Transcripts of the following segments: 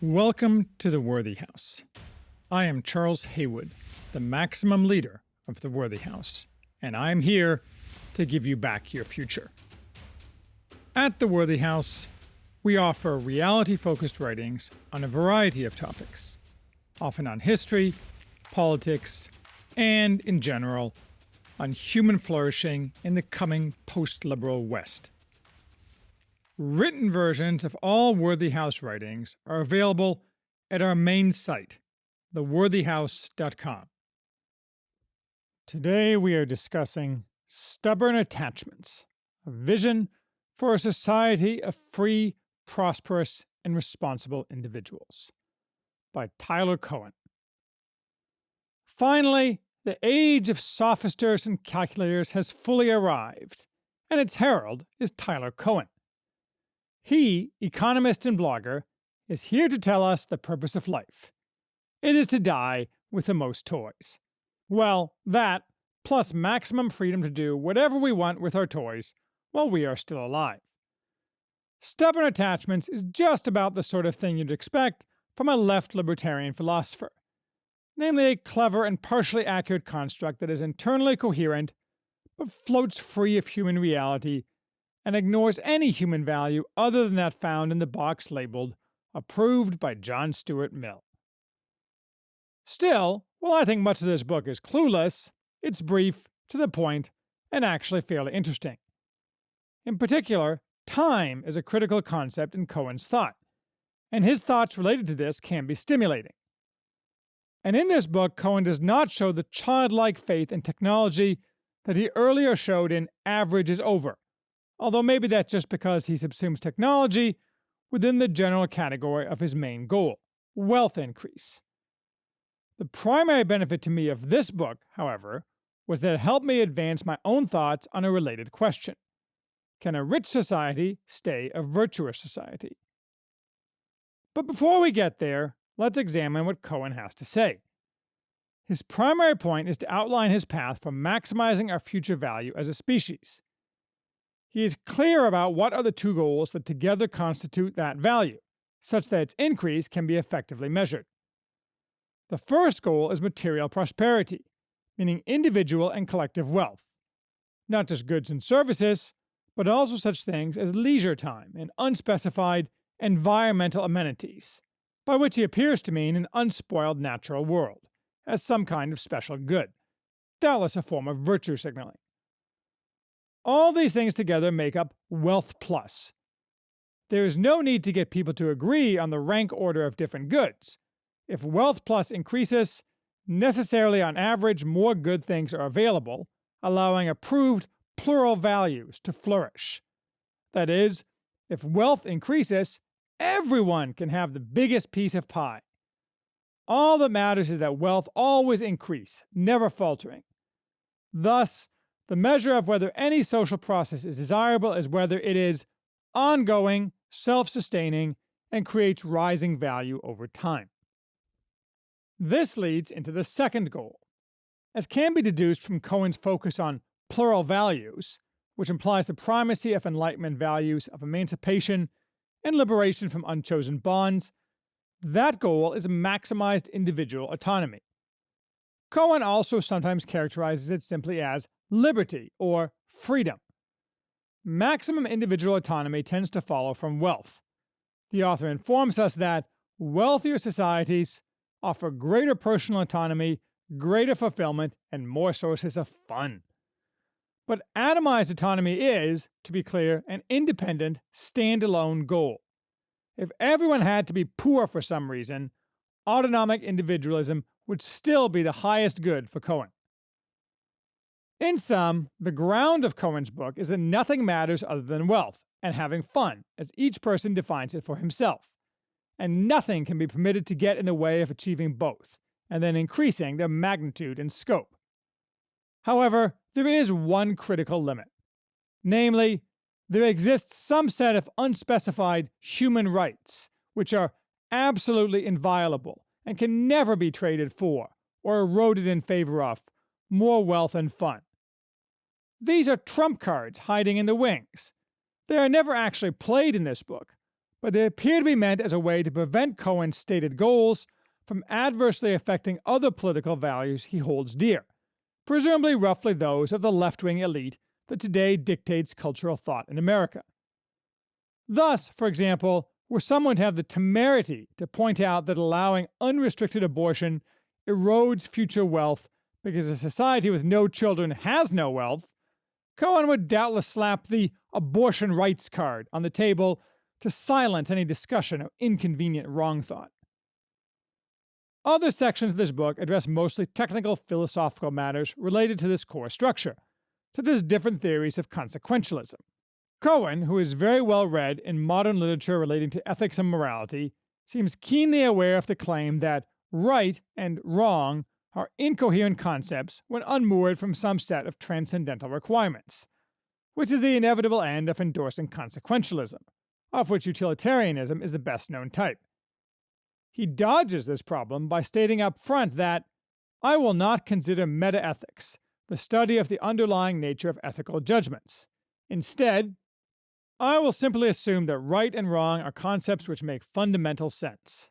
Welcome to the Worthy House. I am Charles Haywood, the maximum leader of the Worthy House, and I am here to give you back your future. At the Worthy House, we offer reality-focused writings on a variety of topics, often on history, politics, and, in general, on human flourishing in the coming post-liberal West. Written versions of all Worthy House writings are available at our main site, theworthyhouse.com. Today we are discussing Stubborn Attachments, a vision for a society of free, prosperous, and responsible individuals, by Tyler Cowen. Finally, the age of sophisters and calculators has fully arrived, and its herald is Tyler Cowen. He, economist and blogger, is here to tell us the purpose of life. It is to die with the most toys. Well, that, plus maximum freedom to do whatever we want with our toys while we are still alive. Stubborn Attachments is just about the sort of thing you'd expect from a left libertarian philosopher, namely a clever and partially accurate construct that is internally coherent but floats free of human reality and ignores any human value other than that found in the box labeled Approved by John Stuart Mill. Still, while I think much of this book is clueless, it's brief, to the point, and actually fairly interesting. In particular, time is a critical concept in Cowen's thought, and his thoughts related to this can be stimulating. And in this book, Cowen does not show the childlike faith in technology that he earlier showed in Average is Over, although maybe that's just because he subsumes technology within the general category of his main goal, wealth increase. The primary benefit to me of this book, however, was that it helped me advance my own thoughts on a related question. Can a rich society stay a virtuous society? But before we get there, let's examine what Cowen has to say. His primary point is to outline his path for maximizing our future value as a species. He is clear about what are the two goals that together constitute that value, such that its increase can be effectively measured. The first goal is material prosperity, meaning individual and collective wealth. Not just goods and services, but also such things as leisure time and unspecified environmental amenities, by which he appears to mean an unspoiled natural world, as some kind of special good, doubtless a form of virtue signaling. All these things together make up Wealth Plus. There is no need to get people to agree on the rank order of different goods. If Wealth Plus increases, necessarily on average more good things are available, allowing approved plural values to flourish. That is, if wealth increases, everyone can have the biggest piece of pie. All that matters is that wealth always increase, never faltering. Thus, the measure of whether any social process is desirable is whether it is ongoing, self-sustaining, and creates rising value over time. This leads into the second goal. As can be deduced from Cowen's focus on plural values, which implies the primacy of Enlightenment values of emancipation and liberation from unchosen bonds, that goal is maximized individual autonomy. Cowen also sometimes characterizes it simply as liberty or freedom. Maximum individual autonomy tends to follow from wealth. The author informs us that wealthier societies offer greater personal autonomy, greater fulfillment, and more sources of fun. But atomized autonomy is, to be clear, an independent, standalone goal. If everyone had to be poor for some reason, autonomic individualism would still be the highest good for Cowen. In sum, the ground of Cowen's book is that nothing matters other than wealth and having fun, as each person defines it for himself, and nothing can be permitted to get in the way of achieving both, and then increasing their magnitude and scope. However, there is one critical limit. Namely, there exists some set of unspecified human rights, which are absolutely inviolable and can never be traded for, or eroded in favor of, more wealth and fun. These are trump cards hiding in the wings. They are never actually played in this book, but they appear to be meant as a way to prevent Cohen's stated goals from adversely affecting other political values he holds dear, presumably roughly those of the left-wing elite that today dictates cultural thought in America. Thus, for example, were someone to have the temerity to point out that allowing unrestricted abortion erodes future wealth because a society with no children has no wealth, Cohen would doubtless slap the abortion rights card on the table to silence any discussion of inconvenient wrong thought. Other sections of this book address mostly technical philosophical matters related to this core structure, such as different theories of consequentialism. Cohen, who is very well read in modern literature relating to ethics and morality, seems keenly aware of the claim that right and wrong are incoherent concepts when unmoored from some set of transcendental requirements, which is the inevitable end of endorsing consequentialism, of which utilitarianism is the best known type. He dodges this problem by stating up front that I will not consider metaethics the study of the underlying nature of ethical judgments. Instead, I will simply assume that right and wrong are concepts which make fundamental sense.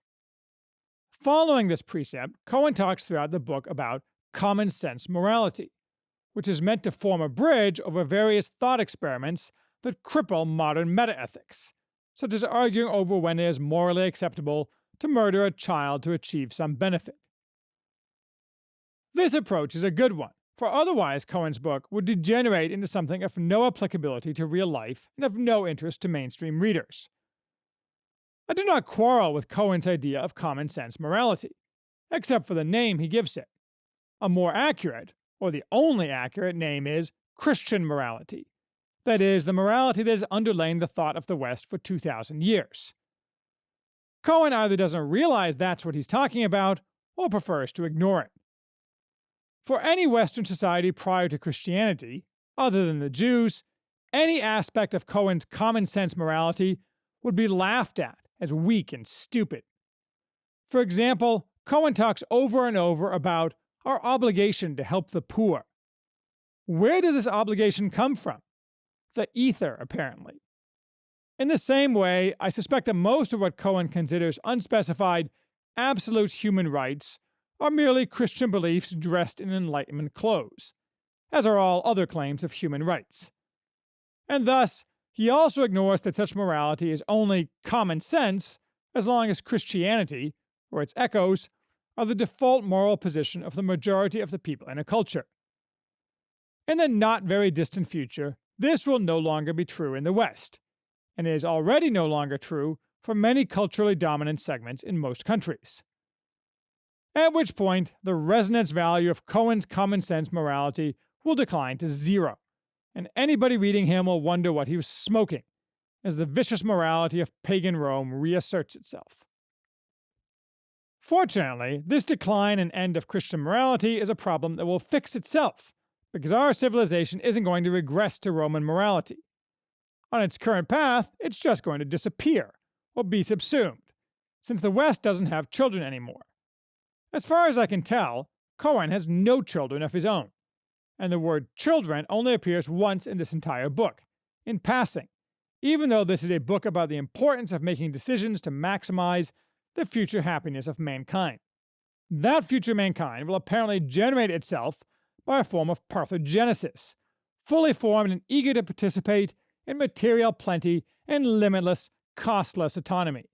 Following this precept, Cohen talks throughout the book about common sense morality, which is meant to form a bridge over various thought experiments that cripple modern metaethics, such as arguing over when it is morally acceptable to murder a child to achieve some benefit. This approach is a good one, for otherwise Cohen's book would degenerate into something of no applicability to real life and of no interest to mainstream readers. I do not quarrel with Cohen's idea of common sense morality, except for the name he gives it. A more accurate, or the only accurate, name is Christian morality. That is, the morality that has underlain the thought of the West for 2,000 years. Cohen either doesn't realize that's what he's talking about, or prefers to ignore it. For any Western society prior to Christianity, other than the Jews, any aspect of Cohen's common sense morality would be laughed at as weak and stupid. For example, Cohen talks over and over about our obligation to help the poor. Where does this obligation come from? The ether, apparently. In the same way, I suspect that most of what Cohen considers unspecified absolute human rights are merely Christian beliefs dressed in Enlightenment clothes, as are all other claims of human rights. And thus, he also ignores that such morality is only common sense as long as Christianity, or its echoes, are the default moral position of the majority of the people in a culture. In the not very distant future, this will no longer be true in the West, and is already no longer true for many culturally dominant segments in most countries. At which point, the resonance value of Cohen's common sense morality will decline to zero, and anybody reading him will wonder what he was smoking, as the vicious morality of pagan Rome reasserts itself. Fortunately, this decline and end of Christian morality is a problem that will fix itself, because our civilization isn't going to regress to Roman morality. On its current path, it's just going to disappear, or be subsumed, since the West doesn't have children anymore. As far as I can tell, Cohen has no children of his own, and the word children only appears once in this entire book, in passing, even though this is a book about the importance of making decisions to maximize the future happiness of mankind. That future mankind will apparently generate itself by a form of parthenogenesis, fully formed and eager to participate in material plenty and limitless, costless autonomy.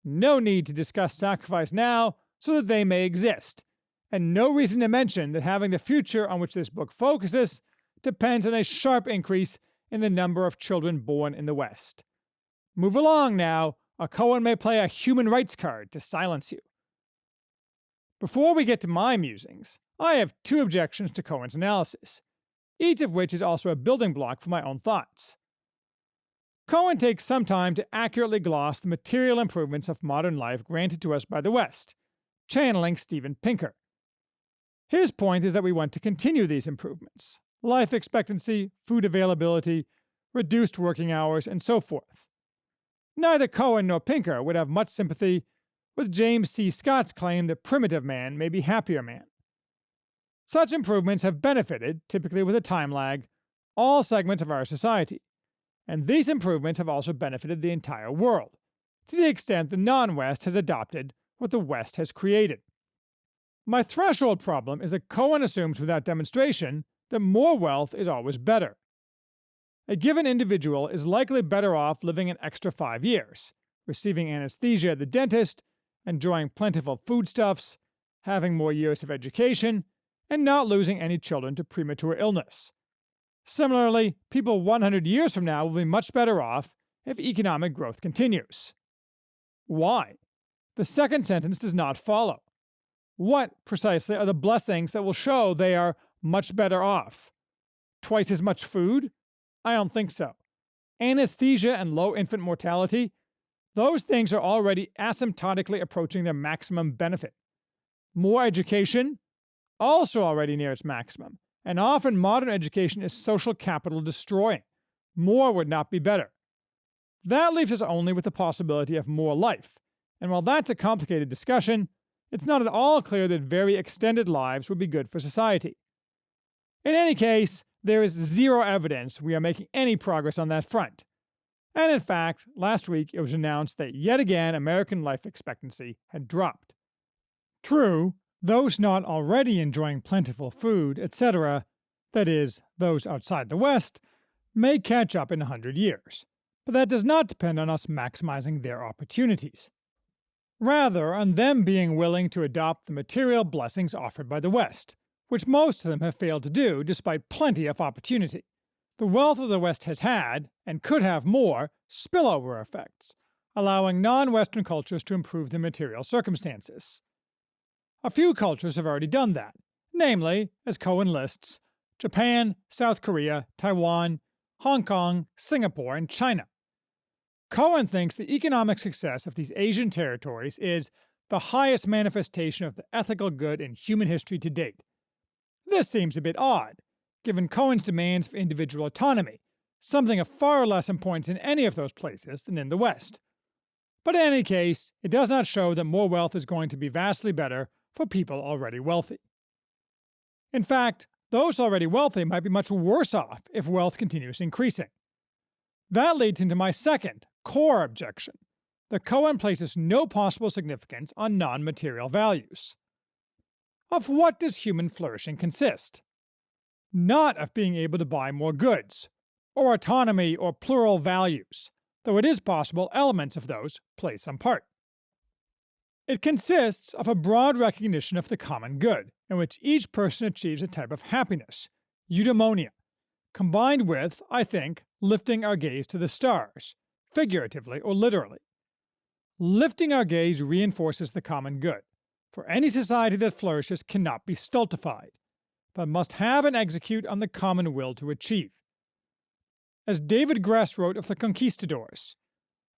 No need to discuss sacrifice now so that they may exist, and no reason to mention that having the future on which this book focuses depends on a sharp increase in the number of children born in the West. Move along now, or Cohen may play a human rights card to silence you. Before we get to my musings, I have two objections to Cohen's analysis, each of which is also a building block for my own thoughts. Cohen takes some time to accurately gloss the material improvements of modern life granted to us by the West, channeling Steven Pinker. His point is that we want to continue these improvements: life expectancy, food availability, reduced working hours, and so forth. Neither Cohen nor Pinker would have much sympathy with James C. Scott's claim that primitive man may be happier man. Such improvements have benefited, typically with a time lag, all segments of our society, and these improvements have also benefited the entire world, to the extent the non-West has adopted what the West has created. My threshold problem is that Cohen assumes without demonstration that more wealth is always better. A given individual is likely better off living an extra 5 years, receiving anesthesia at the dentist, enjoying plentiful foodstuffs, having more years of education, and not losing any children to premature illness. Similarly, people 100 years from now will be much better off if economic growth continues. Why? The second sentence does not follow. What, precisely, are the blessings that will show they are much better off? Twice as much food? I don't think so. Anesthesia and low infant mortality? Those things are already asymptotically approaching their maximum benefit. More education? Also already near its maximum, and often modern education is social capital destroying. More would not be better. That leaves us only with the possibility of more life, and while that's a complicated discussion, it's not at all clear that very extended lives would be good for society. In any case, there is zero evidence we are making any progress on that front. And in fact, last week it was announced that yet again American life expectancy had dropped. True, those not already enjoying plentiful food, etc., that is, those outside the West, may catch up in 100 years, but that does not depend on us maximizing their opportunities. Rather, on them being willing to adopt the material blessings offered by the West, which most of them have failed to do despite plenty of opportunity. The wealth of the West has had, and could have more, spillover effects, allowing non-Western cultures to improve their material circumstances. A few cultures have already done that, namely, as Cohen lists, Japan, South Korea, Taiwan, Hong Kong, Singapore, and China. Cohen thinks the economic success of these Asian territories is the highest manifestation of the ethical good in human history to date. This seems a bit odd, given Cohen's demands for individual autonomy, something of far less importance in any of those places than in the West. But in any case, it does not show that more wealth is going to be vastly better for people already wealthy. In fact, those already wealthy might be much worse off if wealth continues increasing. That leads into my second, core objection, that Cohen places no possible significance on non-material values. Of what does human flourishing consist? Not of being able to buy more goods, or autonomy or plural values, though it is possible elements of those play some part. It consists of a broad recognition of the common good, in which each person achieves a type of happiness, eudaimonia, combined with, I think, lifting our gaze to the stars, figuratively or literally. Lifting our gaze reinforces the common good, for any society that flourishes cannot be stultified, but must have and execute on the common will to achieve. As David Gress wrote of the conquistadors,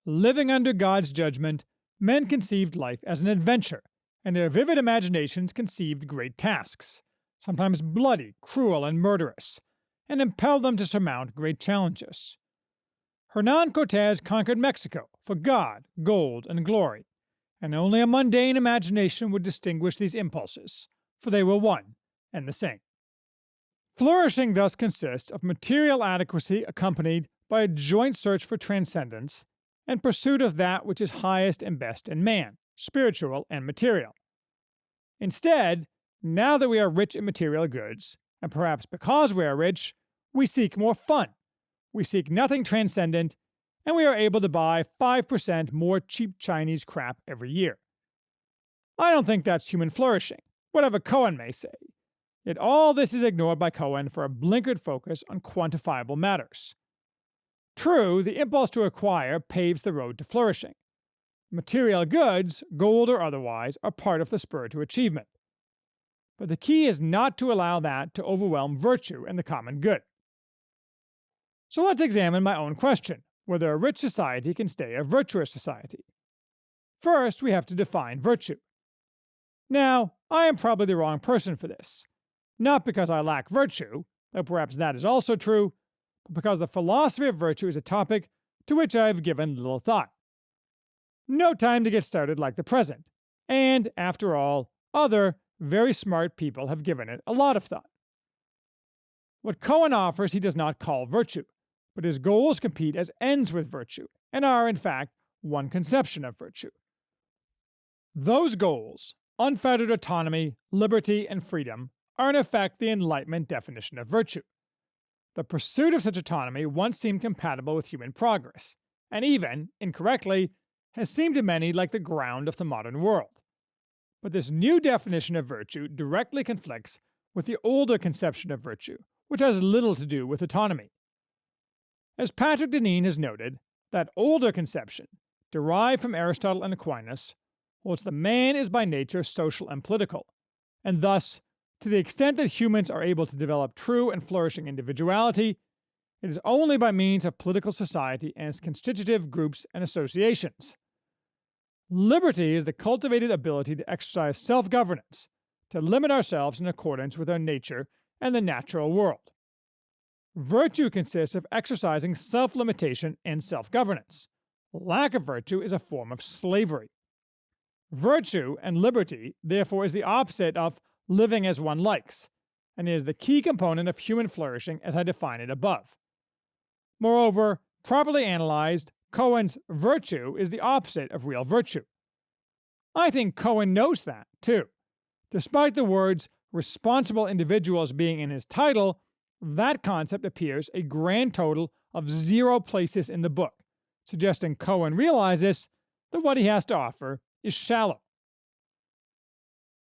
living under God's judgment, men conceived life as an adventure, and their vivid imaginations conceived great tasks, sometimes bloody, cruel, and murderous, and impelled them to surmount great challenges. Hernan Cortés conquered Mexico for God, gold, and glory, and only a mundane imagination would distinguish these impulses, for they were one and the same. Flourishing thus consists of material adequacy accompanied by a joint search for transcendence and pursuit of that which is highest and best in man, spiritual and material. Instead, now that we are rich in material goods, and perhaps because we are rich, we seek more fun. We seek nothing transcendent, and we are able to buy 5% more cheap Chinese crap every year. I don't think that's human flourishing, whatever Cohen may say. Yet all this is ignored by Cohen for a blinkered focus on quantifiable matters. True, the impulse to acquire paves the road to flourishing. Material goods, gold or otherwise, are part of the spur to achievement. But the key is not to allow that to overwhelm virtue and the common good. So let's examine my own question, whether a rich society can stay a virtuous society. First, we have to define virtue. Now, I am probably the wrong person for this. Not because I lack virtue, though perhaps that is also true, but because the philosophy of virtue is a topic to which I have given little thought. No time to get started like the present, and, after all, other, very smart people have given it a lot of thought. What Cohen offers he does not call virtue, but his goals compete as ends with virtue, and are, in fact, one conception of virtue. Those goals, unfettered autonomy, liberty, and freedom, are in effect the Enlightenment definition of virtue. The pursuit of such autonomy once seemed compatible with human progress, and even, incorrectly, has seemed to many like the ground of the modern world. But this new definition of virtue directly conflicts with the older conception of virtue, which has little to do with autonomy. As Patrick Deneen has noted, that older conception, derived from Aristotle and Aquinas, holds the man is by nature social and political, and thus, to the extent that humans are able to develop true and flourishing individuality, it is only by means of political society and its constitutive groups and associations. Liberty is the cultivated ability to exercise self-governance, to limit ourselves in accordance with our nature and the natural world. Virtue consists of exercising self-limitation and self-governance. Lack of virtue is a form of slavery. Virtue and liberty, therefore, is the opposite of living as one likes, and is the key component of human flourishing as I define it above. Moreover, properly analyzed, Cohen's virtue is the opposite of real virtue. I think Cohen knows that, too. Despite the words responsible individuals being in his title, that concept appears a grand total of 0 places in the book, suggesting Cohen realizes that what he has to offer is shallow.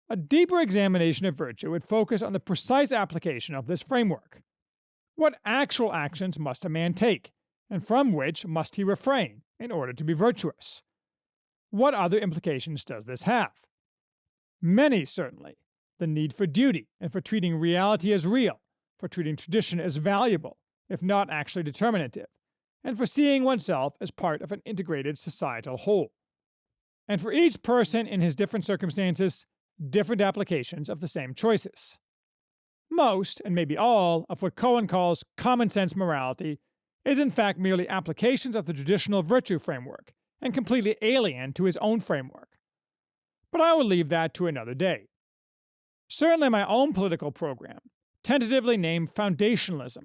A deeper examination of virtue would focus on the precise application of this framework. What actual actions must a man take, and from which must he refrain in order to be virtuous? What other implications does this have? Many, certainly. The need for duty and for treating reality as real, for treating tradition as valuable, if not actually determinative, and for seeing oneself as part of an integrated societal whole. And for each person in his different circumstances, different applications of the same choices. Most, and maybe all, of what Cohen calls common sense morality is in fact merely applications of the traditional virtue framework, and completely alien to his own framework. But I will leave that to another day. Certainly my own political program, tentatively named Foundationalism,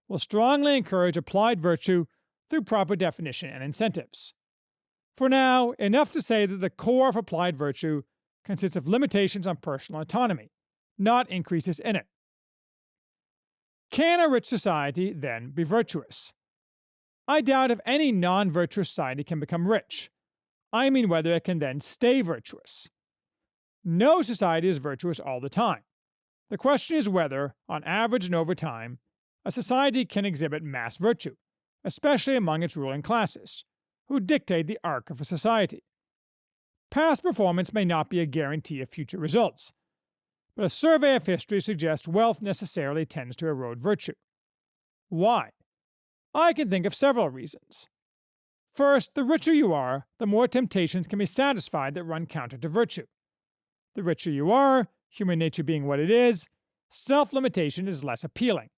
will strongly encourage applied virtue through proper definition and incentives. For now, enough to say that the core of applied virtue consists of limitations on personal autonomy, not increases in it. Can a rich society, then, be virtuous? I doubt if any non-virtuous society can become rich. I mean whether it can then stay virtuous. No society is virtuous all the time. The question is whether, on average and over time, a society can exhibit mass virtue, especially among its ruling classes, who dictate the arc of a society. Past performance may not be a guarantee of future results, but a survey of history suggests wealth necessarily tends to erode virtue. Why? I can think of several reasons. First, the richer you are, the more temptations can be satisfied that run counter to virtue. The richer you are, human nature being what it is, self-limitation is less appealing,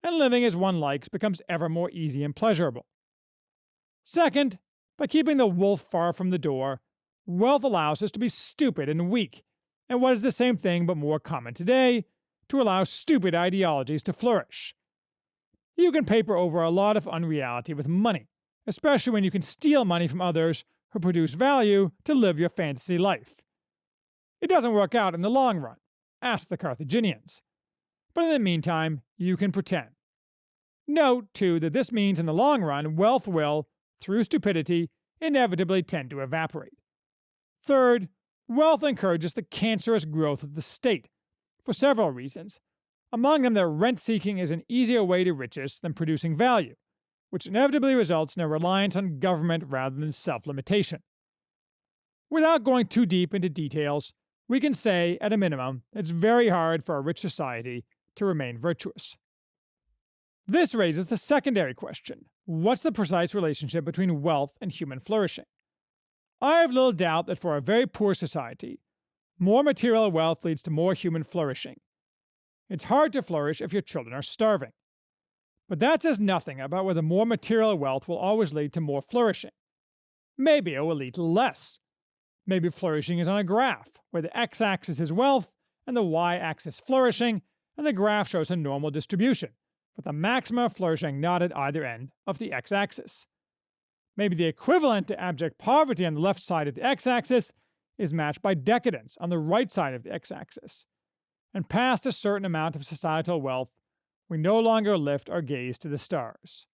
and living as one likes becomes ever more easy and pleasurable. Second, by keeping the wolf far from the door, wealth allows us to be stupid and weak, and what is the same thing but more common today, to allow stupid ideologies to flourish. You can paper over a lot of unreality with money, especially when you can steal money from others who produce value to live your fantasy life. It doesn't work out in the long run, ask the Carthaginians. But in the meantime, you can pretend. Note, too, that this means in the long run, wealth will, through stupidity, inevitably tend to evaporate. Third, wealth encourages the cancerous growth of the state, for several reasons, among them that rent-seeking is an easier way to riches than producing value, which inevitably results in a reliance on government rather than self-limitation. Without going too deep into details, we can say, at a minimum, it's very hard for a rich society to remain virtuous. This raises the secondary question: what's the precise relationship between wealth and human flourishing? I have little doubt that for a very poor society, more material wealth leads to more human flourishing. It's hard to flourish if your children are starving. But that says nothing about whether more material wealth will always lead to more flourishing. Maybe it will lead to less. Maybe flourishing is on a graph, where the x-axis is wealth and the y-axis flourishing, and the graph shows a normal distribution, with the maximum of flourishing not at either end of the x-axis. Maybe the equivalent to abject poverty on the left side of the x-axis is matched by decadence on the right side of the x-axis. And past a certain amount of societal wealth, we no longer lift our gaze to the stars.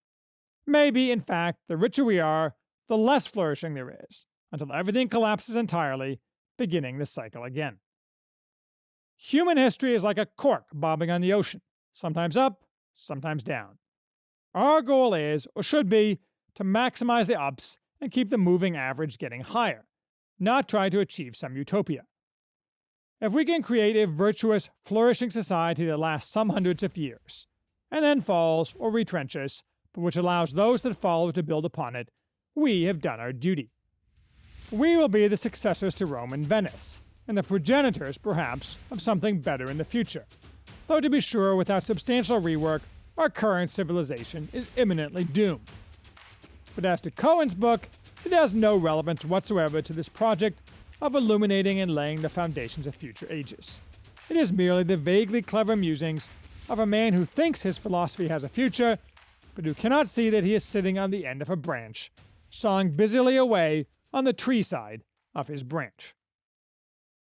Maybe, in fact, the richer we are, the less flourishing there is, until everything collapses entirely, beginning the cycle again. Human history is like a cork bobbing on the ocean, sometimes up, sometimes down. Our goal is, or should be, to maximize the ups and keep the moving average getting higher, not try to achieve some utopia. If we can create a virtuous, flourishing society that lasts some hundreds of years, and then falls or retrenches, but which allows those that follow to build upon it, we have done our duty. We will be the successors to Rome and Venice, and the progenitors, perhaps, of something better in the future. Though to be sure, without substantial rework, our current civilization is imminently doomed. But as to Cohen's book, it has no relevance whatsoever to this project of illuminating and laying the foundations of future ages. It is merely the vaguely clever musings of a man who thinks his philosophy has a future, but who cannot see that he is sitting on the end of a branch, sawing busily away on the tree side of his branch.